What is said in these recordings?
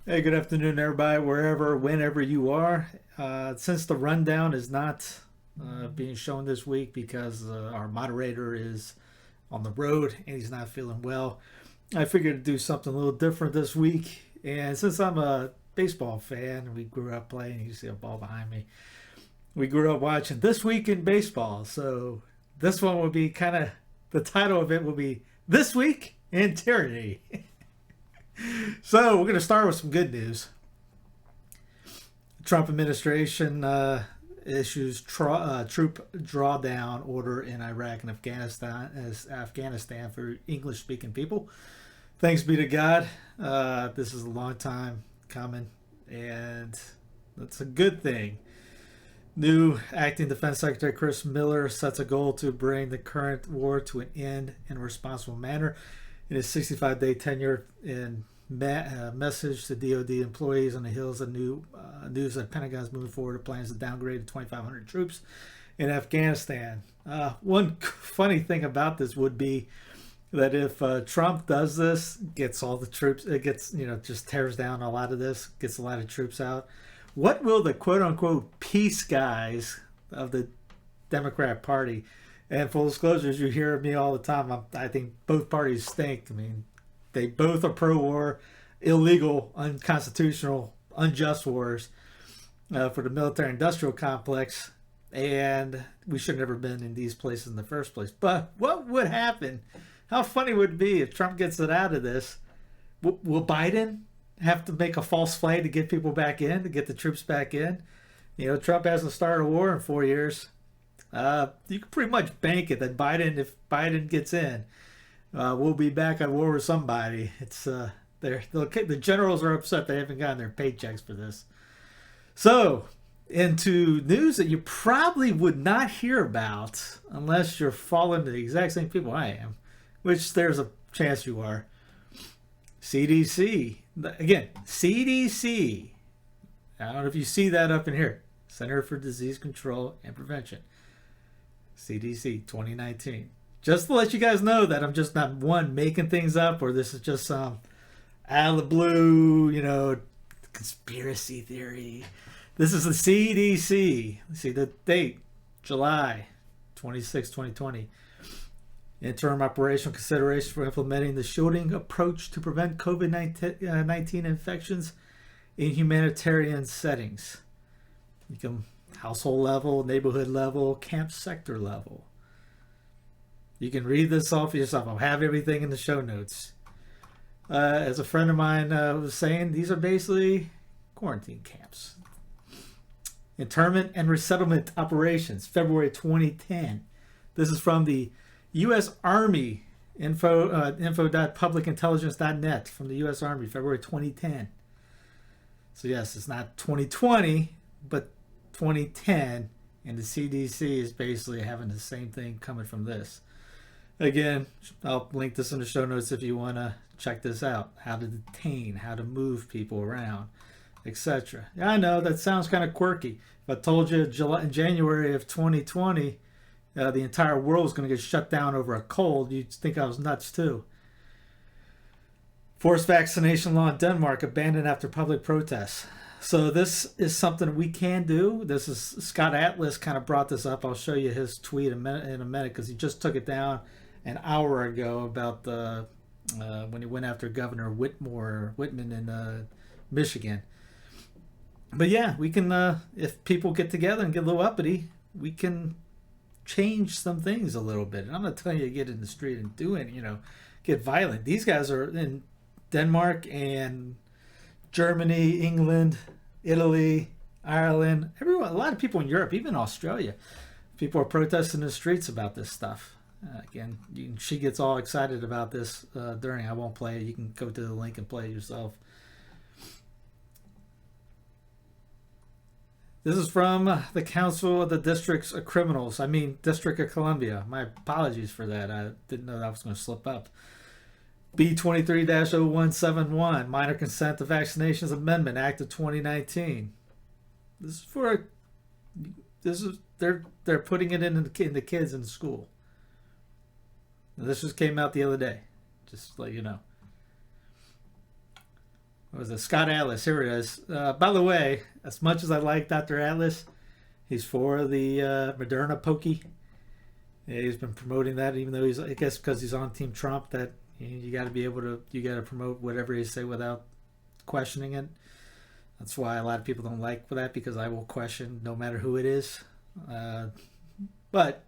Hey, good afternoon, everybody, wherever, whenever you are. Since the rundown is not being shown this week because our moderator is on the road and he's not feeling well, I figured to do something a little different this week. And since I'm a baseball fan, we grew up playing, you see a ball behind me, we grew up watching This Week in Baseball. So this one will be kind of, the title of it will be This Week in Tyranny. So we're going to start with some good news. Trump administration issues troop drawdown order in Iraq and Afghanistan for English-speaking people. Thanks be to God. This is a long time coming, and that's a good thing. New Acting Defense Secretary Chris Miller sets a goal to bring the current war to an end in a responsible manner. In his 65-day tenure in message to DoD employees on the heels of news that Pentagon is moving forward with plans to downgrade to 2,500 troops in Afghanistan. One funny thing about this would be that if Trump does this, gets all the troops, it gets, just tears down a lot of this, gets a lot of troops out. What will the quote unquote peace guys of the Democrat Party, and full disclosures, you hear me all the time, I think both parties stink. I mean, they both are pro-war, illegal, unconstitutional, unjust wars for the military-industrial complex, and we should have never been in these places in the first place. But what would happen? How funny would it be if Trump gets it out of this? Will Biden have to make a false flag to get people back in, to get the troops back in? Trump hasn't started a war in 4 years. You can pretty much bank it that if Biden gets in, we'll be back at war with somebody. It's the generals are upset they haven't gotten their paychecks for this. So, into news that you probably would not hear about unless you're following the exact same people I am, which there's a chance you are. CDC. Again, CDC. I don't know if you see that up in here. Center for Disease Control and Prevention. CDC 2019. Just to let you guys know that I'm just not making things up, or this is just some out of the blue, conspiracy theory. This is the CDC. Let's see the date, July 26, 2020. Interim operational consideration for implementing the shielding approach to prevent COVID-19 infections in humanitarian settings. You can household level, neighborhood level, camp sector level. You can read this all for yourself. I'll have everything in the show notes. As a friend of mine was saying, these are basically quarantine camps. Internment and resettlement operations, February 2010. This is from the U.S. Army, info.publicintelligence.net, from the U.S. Army, February 2010. So yes, it's not 2020, but 2010, and the CDC is basically having the same thing coming from this. Again, I'll link this in the show notes if you want to check this out. How to detain, how to move people around, etc. Yeah, I know that sounds kind of quirky. If I told you in January of 2020, the entire world was going to get shut down over a cold, you'd think I was nuts too. Forced vaccination law in Denmark abandoned after public protests. So this is something we can do. This is Scott Atlas kind of brought this up. I'll show you his tweet in a minute because he just took it down an hour ago about the when he went after Governor Whitman in Michigan. But yeah, we can if people get together and get a little uppity, we can change some things a little bit. And I'm not telling you to get in the street and do it, get violent. These guys are in Denmark and Germany, England, Italy, Ireland, everyone, a lot of people in Europe, even Australia. People are protesting in the streets about this stuff. Again, she gets all excited about this during. I won't play it. You can go to the link and play it yourself. This is from the Council of the Districts of Criminals. District of Columbia. My apologies for that. I didn't know that was going to slip up. B23-0171, Minor Consent to Vaccinations Amendment, Act of 2019. They're putting it in the kids in the school. Now, this just came out the other day, just to let you know. what was it? Scott Atlas. Here it is. By the way, as much as I like Dr. Atlas, he's for the Moderna pokey. Yeah, he's been promoting that, even though he's, I guess, because he's on Team Trump, that you got to be able to, you got to promote whatever you say without questioning it. That's why a lot of people don't like that, because I will question no matter who it is. But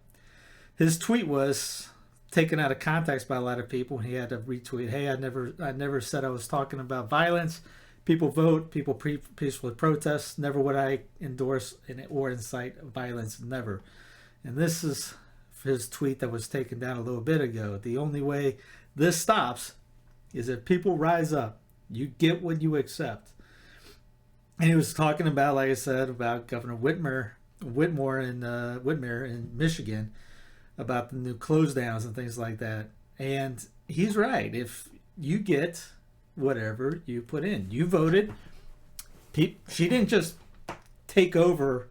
his tweet was taken out of context by a lot of people. He had to retweet, "Hey, I never said I was talking about violence. People vote. People peacefully protest. Never would I endorse or incite violence. Never." And this is his tweet that was taken down a little bit ago. The only way this stops is if people rise up. You get what you accept. And he was talking about, like I said, about Governor Whitmer in Michigan, about the new close downs and things like that. And he's right. If you get whatever you put in, you voted. She didn't just take over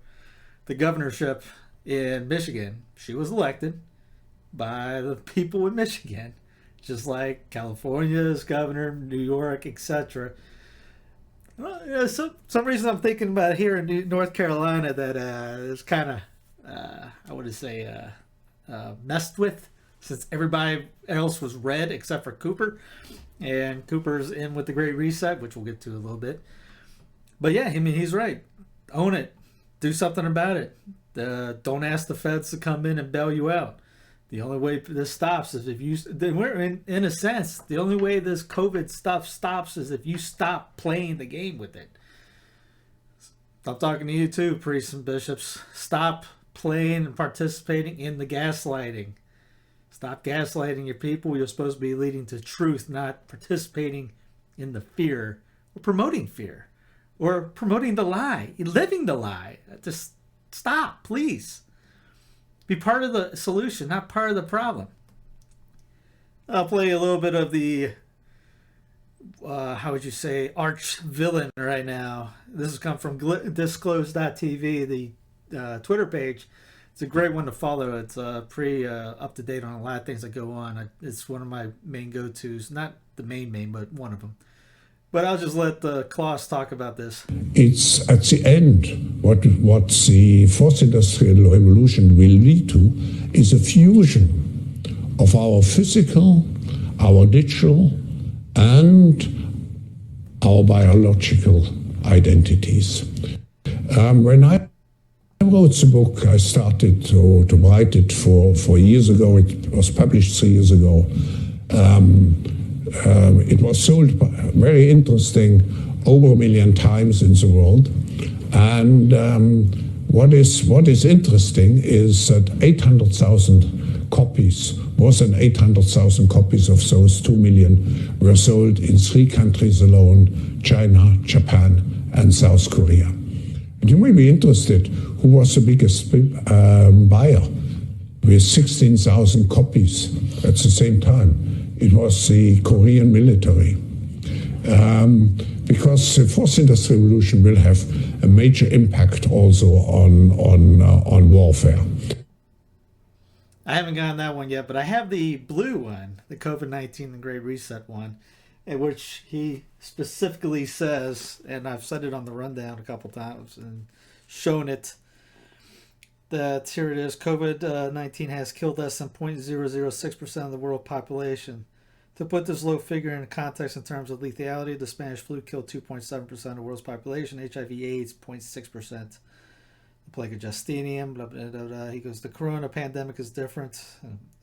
the governorship in Michigan. She was elected by the people in Michigan, just like California's governor, New York, etc. Well, some reason I'm thinking about here in North Carolina that is kind of, I would say, messed with, since everybody else was red except for Cooper. And Cooper's in with the Great Reset, which we'll get to a little bit. But yeah, I mean, he's right. Own it. Do something about it. Don't ask the feds to come in and bail you out. The only way this stops is if you, in a sense, the only way this COVID stuff stops is if you stop playing the game with it. I'm talking to you too, priests and bishops. Stop playing and participating in the gaslighting. Stop gaslighting your people. You're supposed to be leading to truth, not participating in the fear or promoting fear or promoting the lie, living the lie. Just stop, please. Be part of the solution, not part of the problem. I'll play a little bit of the, how would you say, arch villain right now. This has come from disclose.tv, the Twitter page. It's a great one to follow. It's pretty up to date on a lot of things that go on. It's one of my main go-tos. Not the main, but one of them. But I'll just let Klaus talk about this. It's at the end, what the fourth industrial revolution will lead to is a fusion of our physical, our digital, and our biological identities. When I wrote the book, I started to write it for years ago. It was published 3 years ago. It was sold, very interesting, over 1 million times in the world. And what is interesting is that 800,000 copies, more than 800,000 copies of those 2 million were sold in 3 countries alone: China, Japan, and South Korea. And you may be interested, who was the biggest buyer with 16,000 copies at the same time? It was the Korean military. Because the fourth industrial revolution will have a major impact also on warfare. I haven't gotten that one yet, but I have the blue one, the COVID-19, the Great Reset one, in which he specifically says, and I've said it on the rundown a couple times and shown it, that here it is: COVID-19 has killed less than 0.006% of the world population. To put this low figure in context in terms of lethality, the Spanish flu killed 2.7% of the world's population, HIV/AIDS 0.6%. The plague of Justinian, blah, blah, blah, blah. He goes, the corona pandemic is different.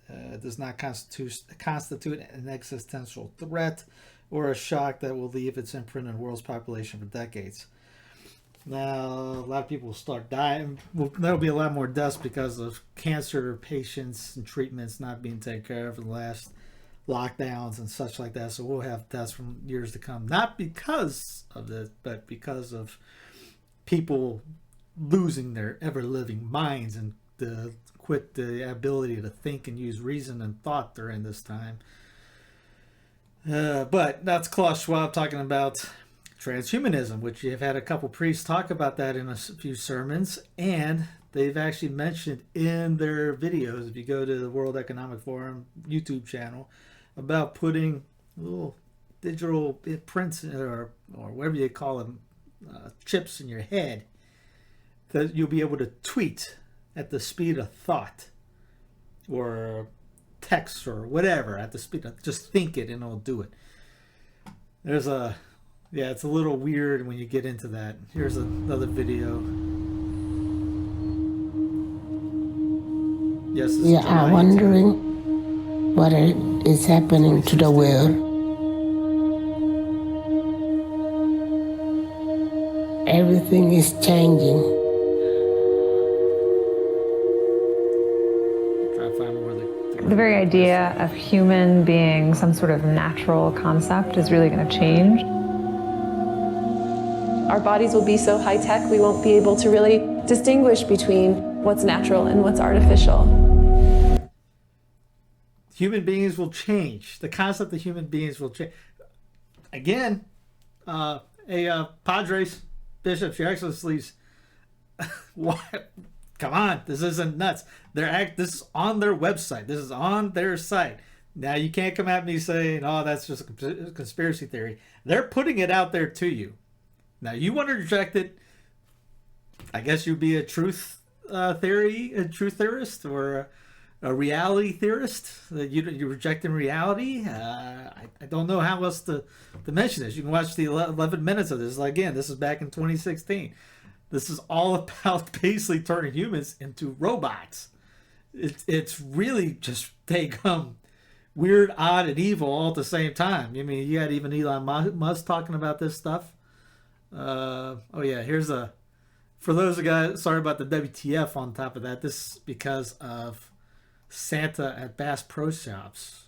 It does not constitute an existential threat or a shock that will leave its imprint on the world's population for decades. Now, a lot of people will start dying. Well, there'll be a lot more deaths because of cancer patients and treatments not being taken care of in the last lockdowns and such like that. So we'll have deaths from years to come. Not because of this, but because of people losing their ever-living minds and quit the ability to think and use reason and thought during this time. But that's Klaus Schwab talking about transhumanism, which you've had a couple priests talk about that in a few sermons, and they've actually mentioned in their videos, if you go to the World Economic Forum YouTube channel, about putting little digital prints or whatever you call them, chips in your head, that you'll be able to tweet at the speed of thought, or text or whatever at the speed of, just think it and it'll do it. There's a, yeah, it's a little weird when you get into that. Here's another video. Yes, we are wondering what is happening to the world. Everything is changing. Try to find more of the very idea of human being some sort of natural concept is really going to change. Our bodies will be so high-tech, we won't be able to really distinguish between what's natural and what's artificial. Human beings will change. The concept of human beings will change. Again, Padres, bishops, your excellencies, what? Come on, this isn't nuts. This is on their website. This is on their site. Now you can't come at me saying, "Oh, that's just a conspiracy theory." They're putting it out there to you. Now you want to reject it. I guess you'd be a truth theorist, or a reality theorist. You're rejecting reality. I don't know how else to mention this. You can watch the 11 minutes of this. Again, this is back in 2016. This is all about basically turning humans into robots. It's really just, they come weird, odd, and evil all at the same time. I mean, you had even Elon Musk talking about this stuff. Oh yeah, here's for those guys, sorry about the WTF on top of that. This is because of Santa at Bass Pro Shops.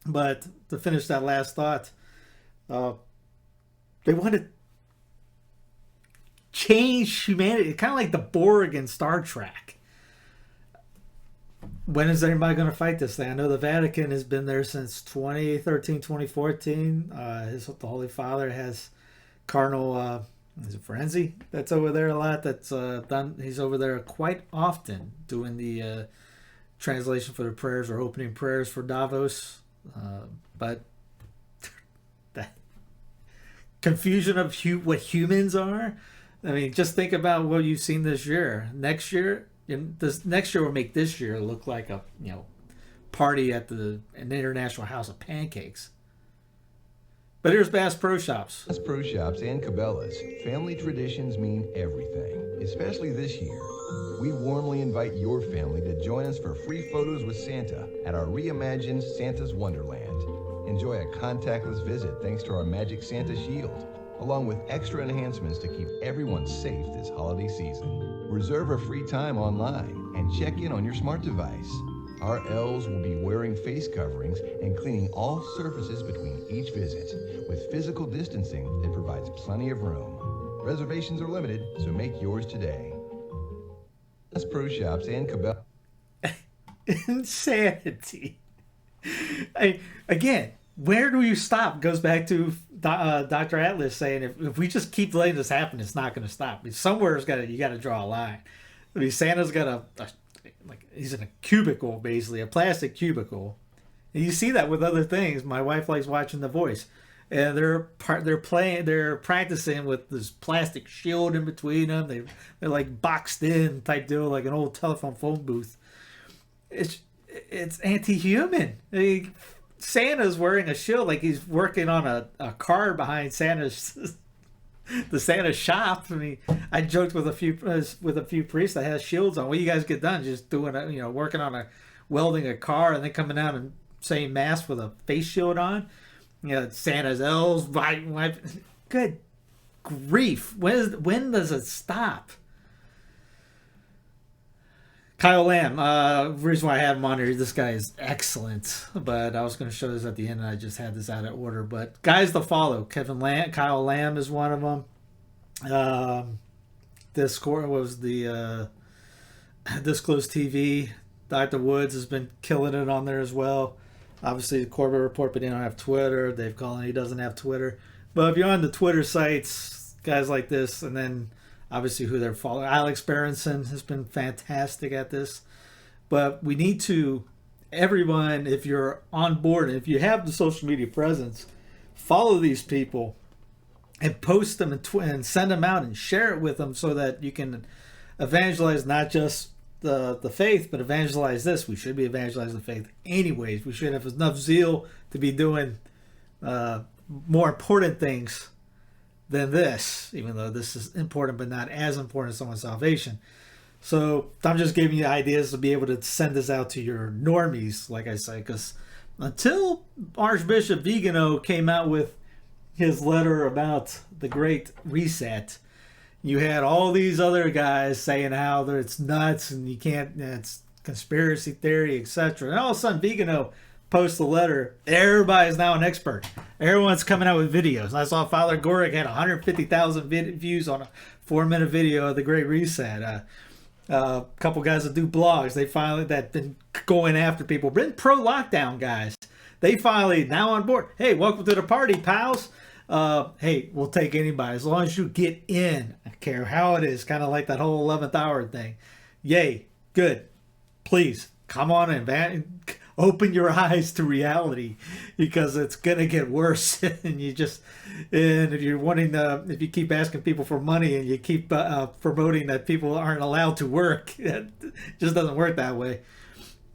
But to finish that last thought, they want to change humanity, kind of like the Borg in Star Trek. When is anybody going to fight this thing? I know the Vatican has been there since 2013, 2014. The Holy Father has Cardinal, is it Ferenzi? That's over there a lot. That's done. He's over there quite often doing the translation for the prayers, or opening prayers for Davos. But that confusion of what humans are. I mean, just think about what you've seen this year. Next year will make this year look like a party at an International House of Pancakes. But here's Bass Pro Shops. Bass Pro Shops and Cabela's, family traditions mean everything, especially this year. We warmly invite your family to join us for free photos with Santa at our reimagined Santa's Wonderland. Enjoy a contactless visit thanks to our Magic Santa Shield, along with extra enhancements to keep everyone safe this holiday season. Reserve a free time online and check in on your smart device. Our elves will be wearing face coverings and cleaning all surfaces between each visit with physical distancing that provides plenty of room. Reservations are limited, so make yours today. Bass Pro Shops and Cabela's. Insanity. Again, where do you stop? Goes back to Dr. Atlas saying, if we just keep letting this happen, it's not going to stop. I mean, somewhere's you got to draw a line. I mean, Santa's got he's in a cubicle, basically a plastic cubicle, and you see that with other things. My wife likes watching The Voice, and they're practicing with this plastic shield in between them. They're like boxed in type deal, like an old telephone phone booth. It's anti-human. I mean, Santa's wearing a shield like he's working on a car behind the Santa shop. I mean, I joked with a few priests that has shields on. What do you guys get done? Just doing working on welding a car and then coming out and saying mass with a face shield on. Santa's elves. Good grief! When does it stop? Kyle Lamb, reason why I have him on here, this guy is excellent, but I was going to show this at the end and I just had this out of order. But guys to follow, Kyle Lamb is one of them. Discord was the Disclosed TV. Dr. Woods has been killing it on there as well. Obviously, the Corbett Report, but he don't have Twitter. Dave Cullen, he doesn't have Twitter. But if you're on the Twitter sites, guys like this, and then obviously who they're following. Alex Berenson has been fantastic at this. But we need to, everyone, if you're on board, and if you have the social media presence, follow these people and post them and send them out and share it with them so that you can evangelize not just the faith, but evangelize this. We should be evangelizing the faith anyways. We should have enough zeal to be doing more important things than this, even though this is important but not as important as someone's salvation. So I'm just giving you ideas to be able to send this out to your normies, like I say, because until Archbishop Vigano came out with his letter about the Great Reset, you had all these other guys saying how it's nuts and you can't, it's conspiracy theory, etc. And all of a sudden Vigano posts a letter. Everybody's now an expert. Everyone's coming out with videos. I saw Father Gorick had 150,000 views on a 4-minute video of the Great Reset. A couple guys that do blogs, they finally, that been going after people, been pro-lockdown guys, they finally now on board. Hey, welcome to the party, pals. Hey, we'll take anybody as long as you get in. I don't care how it is, kind of like that whole 11th hour thing. Yay, good. Please come on in, open your eyes to reality, because it's gonna get worse. And if you're wanting if you keep asking people for money and you keep promoting that people aren't allowed to work, it just doesn't work that way.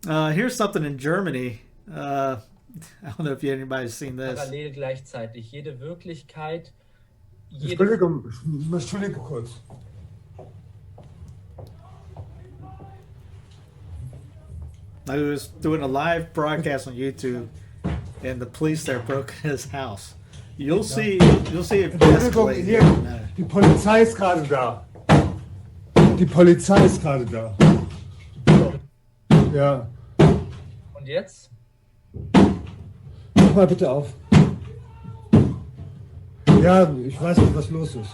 Here's something in Germany. I don't know if anybody's seen this. Parallel gleichzeitig. Jede Wirklichkeit. Entschuldigung kurz. I was doing a live broadcast on YouTube, and the police there broke his house. You'll see it escalate. Hier, die Polizei ist gerade da. Die Polizei ist gerade da. Ja. Und jetzt? Mach mal bitte auf. Ja, ich weiß nicht, was los ist.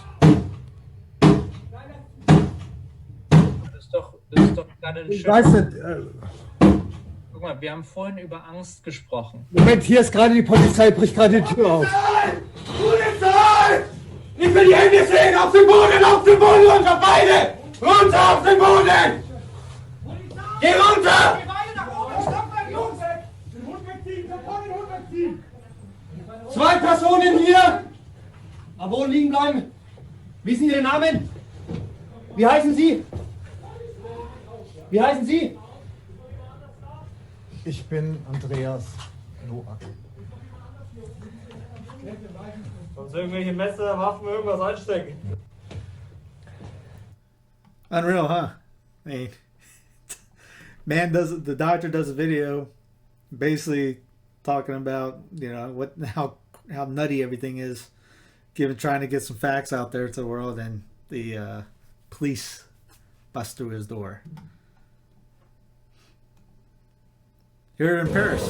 Das ist doch gerade ein Ich weiß nicht. Guck mal, wir haben vorhin über Angst gesprochen. Moment, hier ist gerade die Polizei, bricht gerade die Tür auf. Polizei! Ich will die Hände sehen! Auf den Boden, runter, beide! Runter auf den Boden! Geh runter! Zwei Personen hier! Am Boden liegen bleiben! Wie sind Ihre Namen? Wie heißen Sie? Wie heißen Sie? Ich bin Andreas Noack. Sonst irgendwelche Messer, Waffen, irgendwas einstecken. Unreal, huh? I mean, the doctor does a video basically talking about, how nutty everything is, trying to get some facts out there to the world, and the police bust through his door. Here in Paris.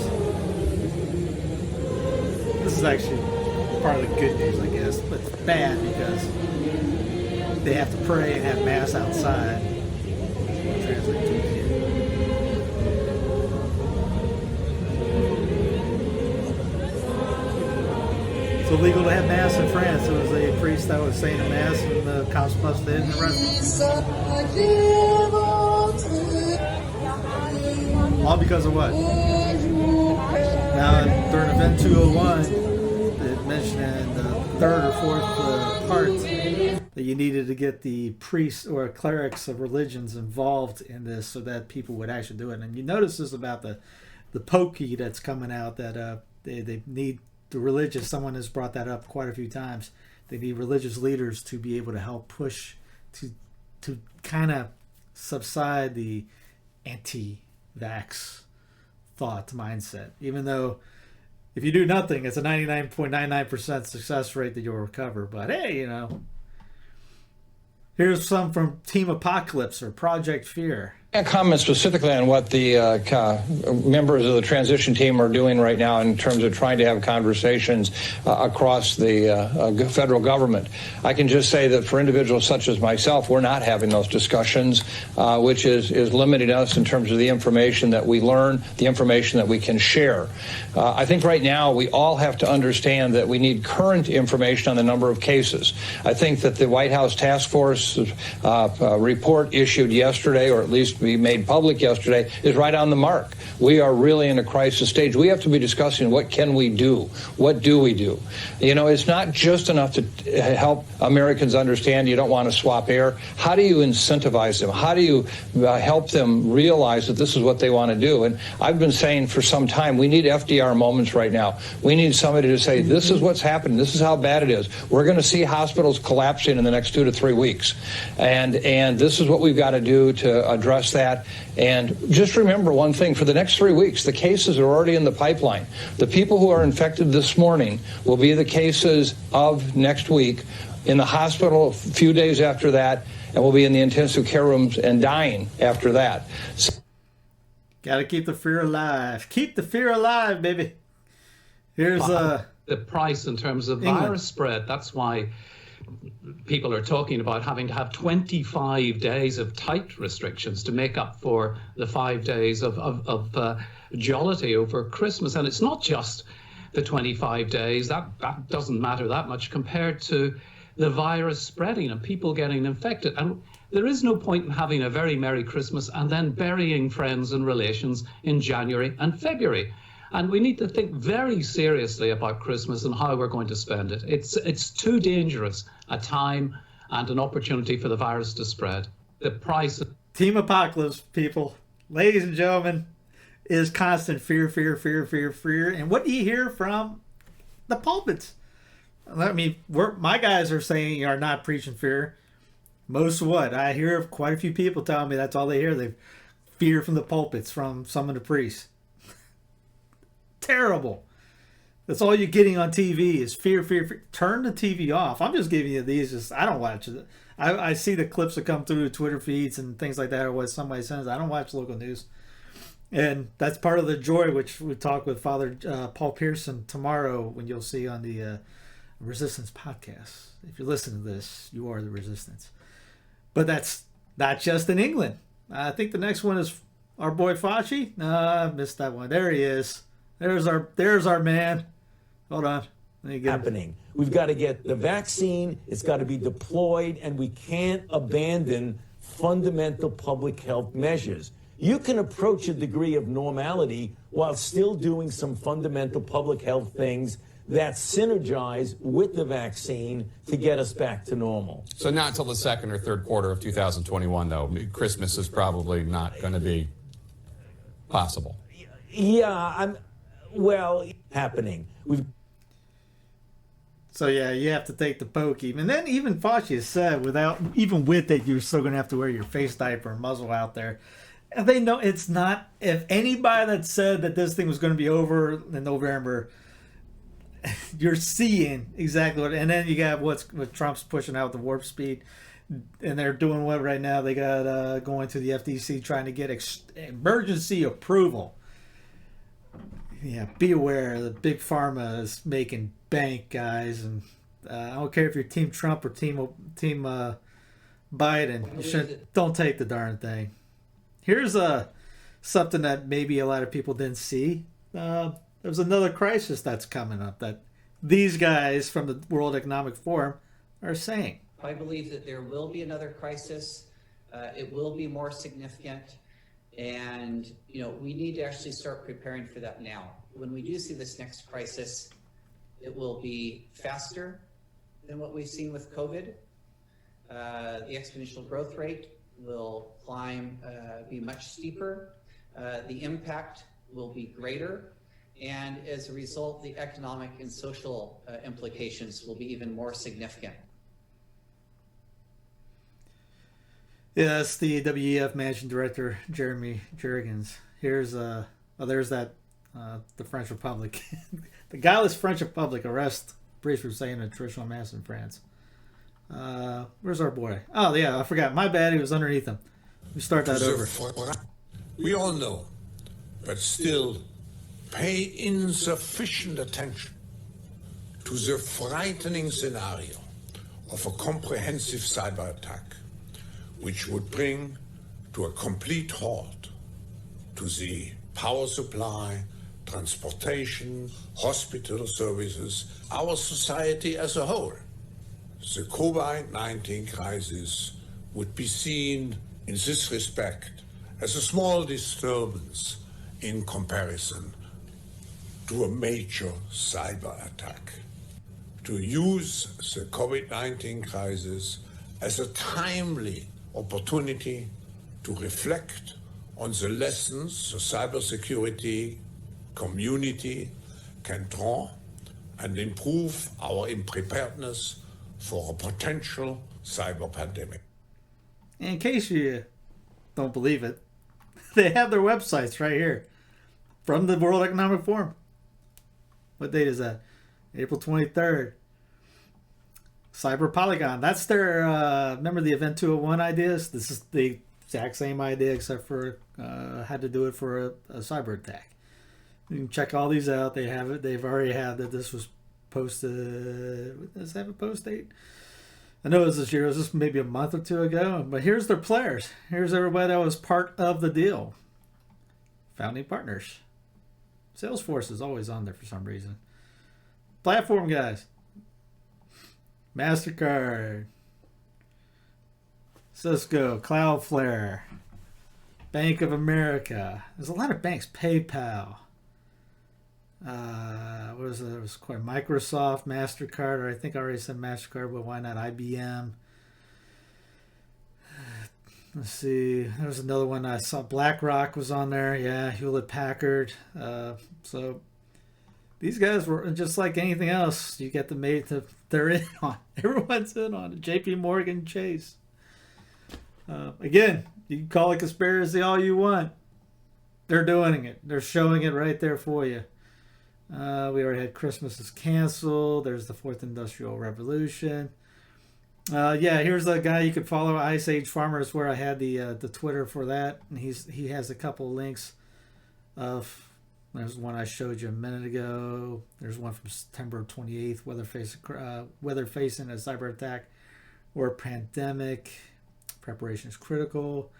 This is actually part of the good news, I guess, but it's bad because they have to pray and have mass outside. I'll translate to you. It's illegal to have mass in France. There was a priest that was saying a mass, and the cops busted in and arrested him. All because of what? Now, during Event 201, it mentioned in the third or fourth part that you needed to get the priests or clerics of religions involved in this so that people would actually do it. And you notice this about the pokey that's coming out, that they need the religious. Someone has brought that up quite a few times. They need religious leaders to be able to help push to kind of subside the anti-vax thought mindset, even though if you do nothing, it's a 99.99% success rate that you'll recover. But hey, here's some from Team Apocalypse or Project Fear. Can't comment specifically on what the members of the transition team are doing right now in terms of trying to have conversations across the federal government. I can just say that for individuals such as myself, we're not having those discussions, which is limiting us in terms of the information that we learn, the information that we can share. I think right now we all have to understand that we need current information on the number of cases. I think that the White House Task Force report issued yesterday, or at least be made public yesterday is right on the mark. We are really in a crisis stage. We have to be discussing what can we do? What do we do? You know, it's not just enough to help Americans understand you don't want to swap air. How do you incentivize them? How do you help them realize that this is what they want to do? And I've been saying for some time, we need FDR moments right now. We need somebody to say, this is what's happening. This is how bad it is. We're going to see hospitals collapsing in the next 2 to 3 weeks. And this is what we've got to do to address that. And just remember one thing, for the next 3 weeks, the cases are already in the pipeline. The people who are infected this morning will be the cases of next week in the hospital a few days after that, and will be in the intensive care rooms and dying after that. Got to keep the fear alive. Keep the fear alive, baby. Here's the price in terms of England. Virus spread. That's why people are talking about having to have 25 days of tight restrictions to make up for the 5 days of jollity over Christmas. And it's not just the 25 days. That doesn't matter that much compared to the virus spreading and people getting infected. And there is no point in having a very Merry Christmas and then burying friends and relations in January and February. And we need to think very seriously about Christmas and how we're going to spend it. It's too dangerous a time and an opportunity for the virus to spread. The price... Team Apocalypse, people. Ladies and gentlemen, is constant fear, fear, fear, fear, fear. And what do you hear from the pulpits? I mean, my guys are saying are not preaching fear. Most what? I hear quite a few people telling me that's all they hear. They fear from the pulpits, from some of the priests. Terrible. That's all you're getting on TV is fear, fear, fear. Turn the TV off. I'm just giving you these. Just I don't watch it. I see the clips that come through Twitter feeds and things like that, or what somebody sends. I don't watch local news, and that's part of the joy, which we talk with Father Paul Pearson tomorrow, when you'll see on the Resistance podcast. If you listen to this, you are the Resistance. But that's not just in England. I think the next one is our boy Fauci. No, I missed that one. There he is. There's our man. Hold on. Happening. We've got to get the vaccine. It's got to be deployed, and we can't abandon fundamental public health measures. You can approach a degree of normality while still doing some fundamental public health things that synergize with the vaccine to get us back to normal. So not until the second or third quarter of 2021, though. Christmas is probably not going to be possible. Yeah, happening. So yeah, you have to take the poke. And then even Fauci has said, even with it, you're still going to have to wear your face diaper and muzzle out there. And they know it's not. If anybody that said that this thing was going to be over in November, you're seeing exactly what. And then you got what Trump's pushing out the warp speed, and they're doing what right now? They got going to the FTC trying to get emergency approval. Yeah, be aware that Big Pharma is making bank, guys, and I don't care if you're Team Trump or Team Biden. Don't take the darn thing. Here's something that maybe a lot of people didn't see. There's another crisis that's coming up that these guys from the World Economic Forum are saying. I believe that there will be another crisis. It will be more significant. And, we need to actually start preparing for that now. When we do see this next crisis, it will be faster than what we've seen with COVID. The exponential growth rate will be much steeper. The impact will be greater. And as a result, the economic and social implications will be even more significant. Yeah, that's the WEF Managing Director, Jeremy Jurgens. Here's there's that the French Republic. The guileless French Republic arrest priest for saying a traditional mass in France. Where's our boy? Oh yeah, I forgot. My bad. He was underneath him. We start that over. We all know, but still pay insufficient attention to the frightening scenario of a comprehensive cyber attack, which would bring to a complete halt to the power supply, transportation, hospital services, our society as a whole. The COVID-19 crisis would be seen in this respect as a small disturbance in comparison to a major cyber attack. To use the COVID-19 crisis as a timely opportunity to reflect on the lessons the cybersecurity community can draw and improve our preparedness for a potential cyber pandemic. In case you don't believe it, they have their websites right here from the World Economic Forum. What date is that? April 23rd. Cyber Polygon. That's their, remember the Event 201 ideas? This is the exact same idea except for had to do it for a cyber attack. You can check all these out. They have it. They've already had that. This was posted. Does it have a post date? I know it was this year. It was just maybe a month or two ago. But here's their players. Here's everybody that was part of the deal. Founding partners. Salesforce is always on there for some reason. Platform guys. MasterCard. Cisco. Cloudflare. Bank of America. There's a lot of banks. PayPal. What was it? It was quite Microsoft, MasterCard, or I think I already said MasterCard, but why not IBM? Let's see. There was another one I saw. BlackRock was on there. Yeah, Hewlett Packard. So these guys were just like anything else. You get the mate that they're in on. Everyone's in on it. JP Morgan Chase. Again, you can call it conspiracy all you want. They're doing it. They're showing it right there for you. We already had Christmas is canceled. There's the Fourth Industrial Revolution. Yeah, here's the guy you could follow, Ice Age Farmers, where I had the Twitter for that. And he has a couple of links of. There's one I showed you a minute ago. There's one from September 28th, weather facing a cyber attack or pandemic. Preparation is critical.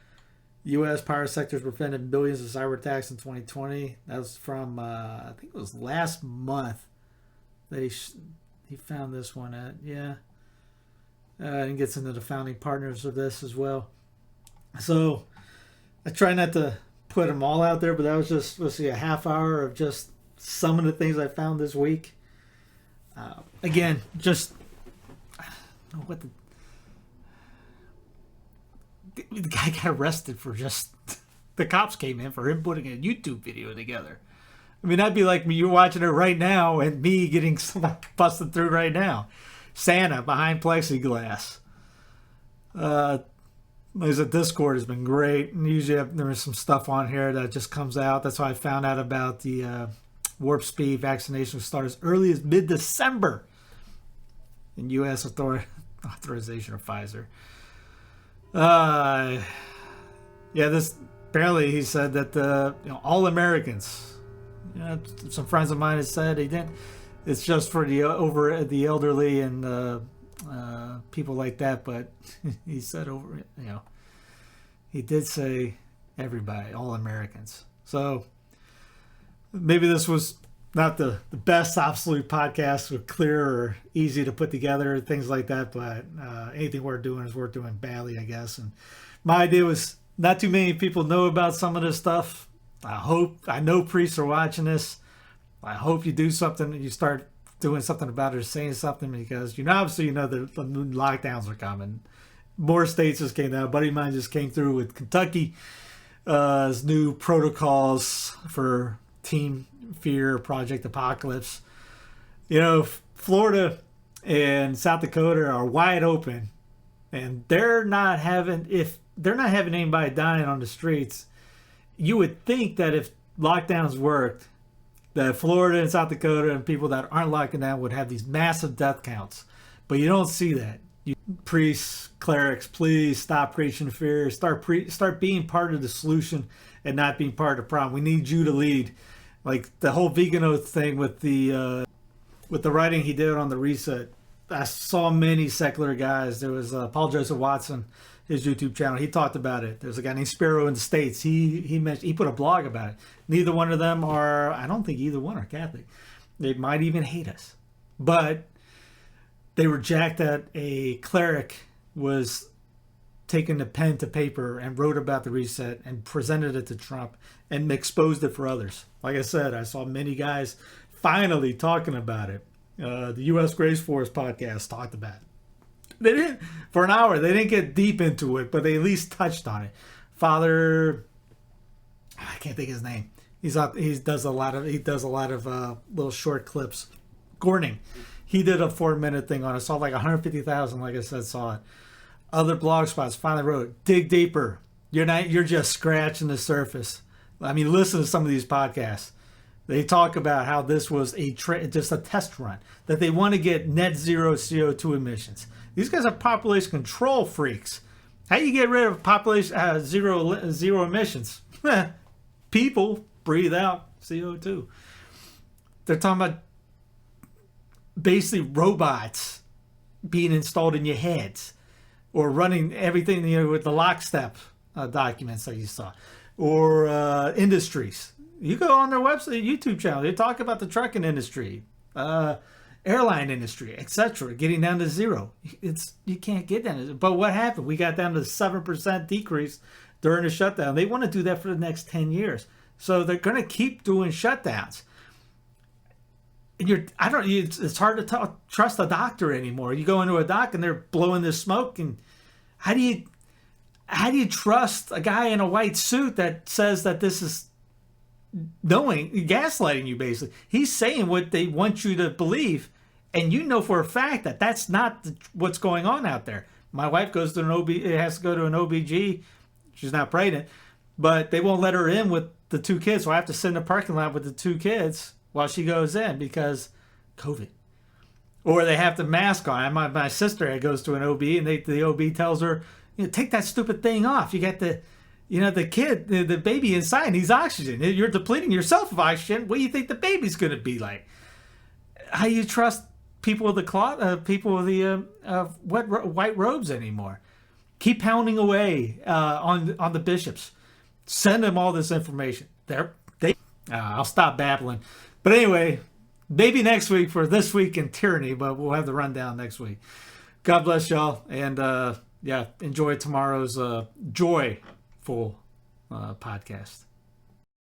U.S. power sectors prevented billions of cyber attacks in 2020. That was from, I think it was last month that he found this one at. Yeah. And gets into the founding partners of this as well. So I try not to put them all out there, but that was just, let's see, a half hour of just some of the things I found this week. Again, just, I don't know what the guy got arrested for just, the cops came in for him putting a YouTube video together. I mean, that'd be like me, you're watching it right now and me getting busted through right now. Santa behind plexiglass. There's a Discord has been great. And usually there is some stuff on here that just comes out. That's how I found out about the warp speed vaccination start as early as mid-December in U.S. authorization of Pfizer. Yeah, this apparently he said that all Americans. Some friends of mine have said he didn't. It's just for the elderly and people like that. But he said he did say everybody, all Americans. So maybe this was not the best absolute podcast with clear or easy to put together, things like that, but anything we're doing is worth doing badly, I guess. And my idea was not too many people know about some of this stuff. I know priests are watching this. I hope you do something, you start doing something about it or saying something, because obviously the lockdowns are coming. More states just came out. A buddy of mine just came through with Kentucky, his new protocols for Team Fear, Project Apocalypse. Florida and South Dakota are wide open, and they're not having anybody dying on the streets. You would think that if lockdowns worked, that Florida and South Dakota and people that aren't locking down would have these massive death counts, but you don't see that. Priests, clerics, please stop preaching fear. Start being part of the solution and not being part of the problem. We need you to lead. Like the whole vegan oath thing with the writing he did on the reset. I saw many secular guys. There was Paul Joseph Watson, his YouTube channel. He talked about it. There's a guy named Sparrow in the States. He mentioned, he put a blog about it. Neither one of them are, I don't think either one are Catholic. They might even hate us. But they were jacked that a cleric was taken the pen to paper and wrote about the reset and presented it to Trump and exposed it for others. Like I said, I saw many guys finally talking about it. The U.S. Grace Force podcast talked about it. They didn't, for an hour, they didn't get deep into it, but they at least touched on it. Father, I can't think of his name. He does a lot of little short clips. Gorning, he did a 4-minute thing on it. Saw like 150,000. Like I said, saw it. Other blog spots finally wrote, dig deeper. You're just scratching the surface. I mean, listen to some of these podcasts. They talk about how this was just a test run, that they want to get net zero CO2 emissions. These guys are population control freaks. How do you get rid of population zero emissions? People breathe out CO2. They're talking about basically robots being installed in your heads, or running everything, with the lockstep documents that you saw, or industries. You go on their website, YouTube channel, they talk about the trucking industry, airline industry, etc., getting down to zero. You can't get down to, but what happened? We got down to 7% decrease during the shutdown. They want to do that for the next 10 years. So they're going to keep doing shutdowns. And it's hard to trust a doctor anymore. You go into a doc and they're blowing this smoke, and how do you trust a guy in a white suit that says that this is gaslighting you? Basically, he's saying what they want you to believe, and you know for a fact that that's not what's going on out there. My wife goes to an OB, has to go to an OBG. She's not pregnant, but they won't let her in with the 2 kids, so I have to sit in the parking lot with the 2 kids while she goes in because COVID. Or they have the mask on. My sister goes to an OB, and the OB tells her, take that stupid thing off. You got the kid, the baby inside needs oxygen. You're depleting yourself of oxygen. What do you think the baby's going to be like? How do you trust people with the cloth, people with the white robes anymore? Keep pounding away on the bishops. Send them all this information. I'll stop babbling. But anyway, maybe next week for This Week in Tyranny, but we'll have the rundown next week. God bless y'all, and enjoy tomorrow's joyful podcast.